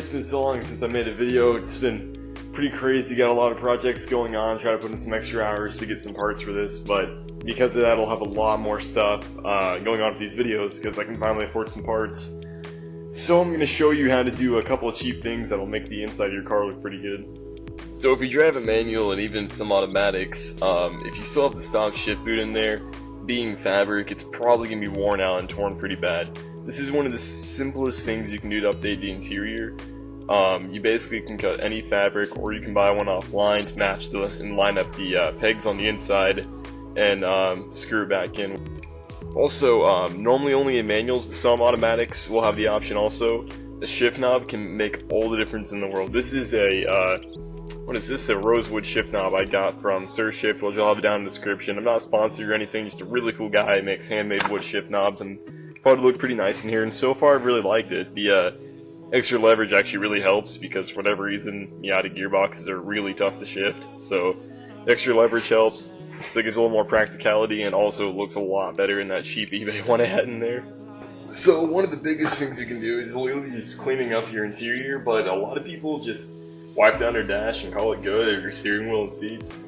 it's been so long since I made a video. It's been pretty crazy, got a lot of projects going on, trying to put in some extra hours to get some parts for this, but because of that I'll have a lot more stuff going on for these videos because I can finally afford some parts. So I'm going to show you how to do a couple of cheap things that'll make the inside of your car look pretty good. So if you drive a manual and even some automatics, if you still have the stock shift boot in there, being fabric, it's probably going to be worn out and torn pretty bad. This is one of the simplest things you can do to update the interior. You basically can cut any fabric, or you can buy one offline to match and line up the pegs on the inside and screw it back in. Also, normally only in manuals, but some automatics will have the option also. The shift knob can make all the difference in the world. This is a what is this? A rosewood shift knob I got from Sir Shift, which I'll have it down in the description. I'm not sponsored or anything, just a really cool guy who makes handmade wood shift knobs and probably look pretty nice in here, and so far I've really liked it. The extra leverage actually really helps because for whatever reason Miata gearboxes are really tough to shift, so extra leverage helps. So it gives a little more practicality and also looks a lot better than that cheap eBay one I had in there. So one of the biggest things you can do is literally just cleaning up your interior, but a lot of people just wipe down their dash and call it good, or your steering wheel and seats.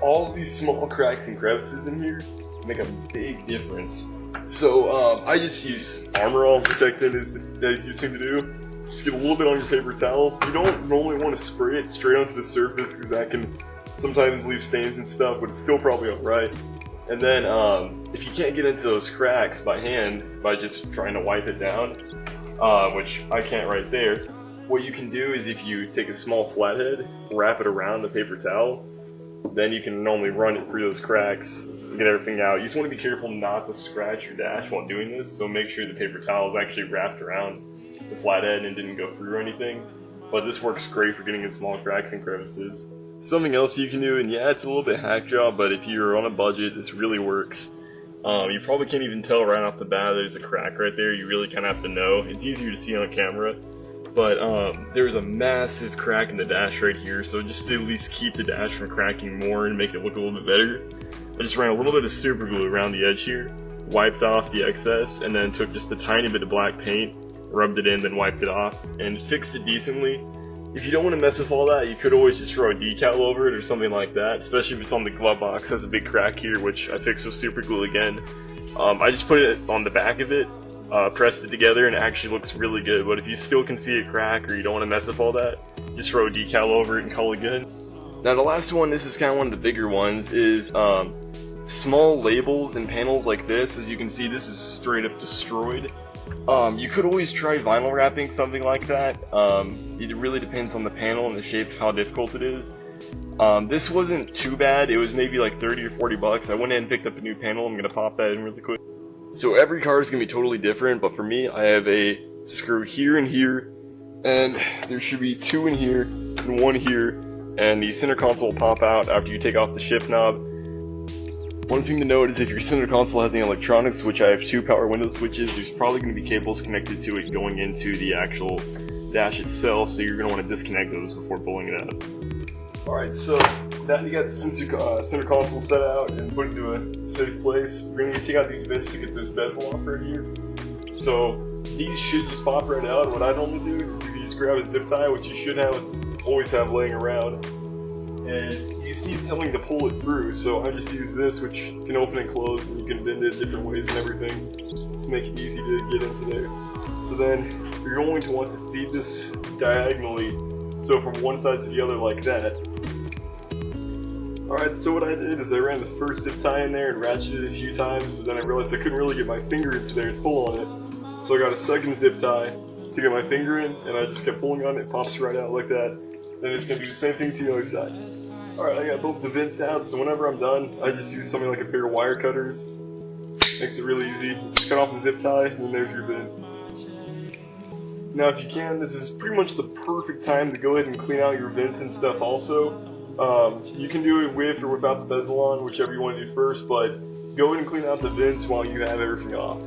All of these small cracks and crevices in here make a big difference. So I just use Armor All Protectant is the easiest thing to do. Just get a little bit on your paper towel. You don't normally want to spray it straight onto the surface because that can sometimes leave stains and stuff, but it's still probably alright. And then if you can't get into those cracks by hand by just trying to wipe it down, which I can't right there, what you can do is if you take a small flathead, wrap it around the paper towel, then you can normally run it through those cracks and get everything out. You just want to be careful not to scratch your dash while doing this, so make sure the paper towel is actually wrapped around the flathead and didn't go through or anything. But this works great for getting in small cracks and crevices. Something else you can do, and yeah, it's a little bit hack job, but if you're on a budget, this really works. You probably can't even tell right off the bat there's a crack right there. You really kind of have to know. It's easier to see on camera, but there's a massive crack in the dash right here, so just to at least keep the dash from cracking more and make it look a little bit better, I just ran a little bit of super glue around the edge here, wiped off the excess, and then took just a tiny bit of black paint, rubbed it in, then wiped it off, and fixed it decently. If you don't want to mess with all that, you could always just throw a decal over it or something like that, especially if it's on the glove box. It has a big crack here, which I fixed with super glue again. I just put it on the back of it, pressed it together, and it actually looks really good. But if you still can see a crack or you don't want to mess with all that, just throw a decal over it and call it good. Now the last one, this is kind of one of the bigger ones, is small labels and panels like this. As you can see, this is straight up destroyed. You could always try vinyl wrapping something like that. It really depends on the panel and the shape of how difficult it is. This wasn't too bad. It was maybe like 30 or 40 bucks. I went in and picked up a new panel. I'm going to pop that in really quick. So every car is going to be totally different, but for me, I have a screw here and here, and there should be two in here and one here, and the center console will pop out after you take off the shift knob. One thing to note is if your center console has any electronics, which I have two power window switches, there's probably going to be cables connected to it going into the actual dash itself, so you're going to want to disconnect those before pulling it out. Alright, so now you got the center console set out and put it into a safe place. We're going to take out these bits to get this bezel off right here. So these should just pop right out. What I normally do is if you just grab a zip tie, which you should always have laying around, and you just need something to pull it through, so I just use this, which can open and close, and you can bend it different ways and everything to make it easy to get into there. So then you're going to want to feed this diagonally, so from one side to the other like that. Alright, so what I did is I ran the first zip tie in there and ratcheted it a few times, but then I realized I couldn't really get my finger into there to pull on it. So I got a second zip tie to get my finger in, and I just kept pulling on it. It pops right out like that. Then it's going to do the same thing to the other side. Alright, I got both the vents out, so whenever I'm done, I just use something like a pair of wire cutters. Makes it really easy. Just cut off the zip tie, and then there's your vent. Now if you can, this is pretty much the perfect time to go ahead and clean out your vents and stuff also. You can do it with or without the bezel on, whichever you want to do first, but go ahead and clean out the vents while you have everything off.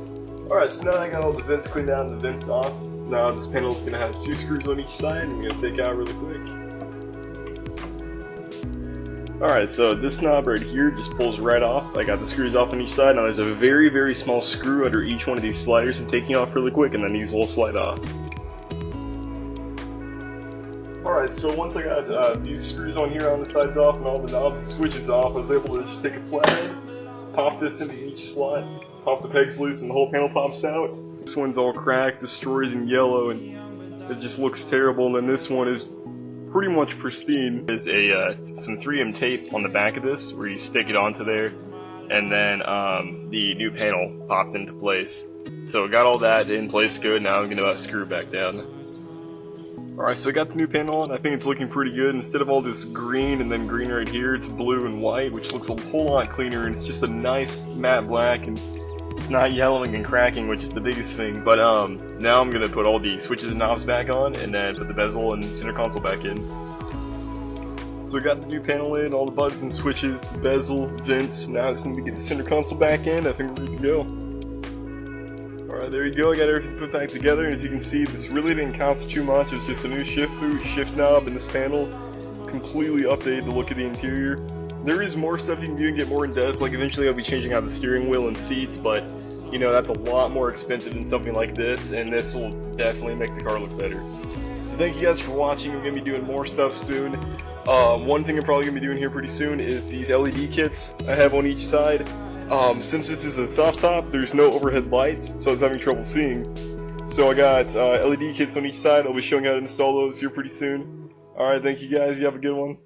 Alright, so now that I got all the vents cleaned out and the vents off, now this panel is going to have two screws on each side, and I'm going to take out really quick. Alright, so this knob right here just pulls right off. I got the screws off on each side. Now there's a very, very small screw under each one of these sliders I'm taking off really quick, and then these will slide off. Alright, so once I got these screws on here on the sides off and all the knobs and switches off, I was able to just take a flathead, pop this into each slot, pop the pegs loose, and the whole panel pops out. This one's all cracked, destroyed, and yellow, and it just looks terrible. And then this one is pretty much pristine. There's some 3M tape on the back of this where you stick it onto there, and then the new panel popped into place. So got all that in place good. Now I'm gonna screw it back down. Alright, so I got the new panel on. I think it's looking pretty good. Instead of all this green and then green right here, it's blue and white, which looks a whole lot cleaner, and it's just a nice matte black, and it's not yellowing and cracking, which is the biggest thing. But now I'm gonna put all the switches and knobs back on, and then put the bezel and center console back in. So we got the new panel in, all the buttons and switches, the bezel, vents. Now I just need to get the center console back in. I think we're ready to go. Alright, there you go, I got everything put back together, and as you can see, this really didn't cost too much. It's just a new shift boot, shift knob, and this panel. Completely updated the look of the interior. There is more stuff you can do and get more in depth, like eventually I'll be changing out the steering wheel and seats, but, you know, that's a lot more expensive than something like this, and this will definitely make the car look better. So thank you guys for watching. I'm going to be doing more stuff soon. One thing I'm probably going to be doing here pretty soon is these LED kits I have on each side. Since this is a soft top, there's no overhead lights, so I was having trouble seeing. So I got LED kits on each side. I'll be showing how to install those here pretty soon. Alright, thank you guys. You have a good one.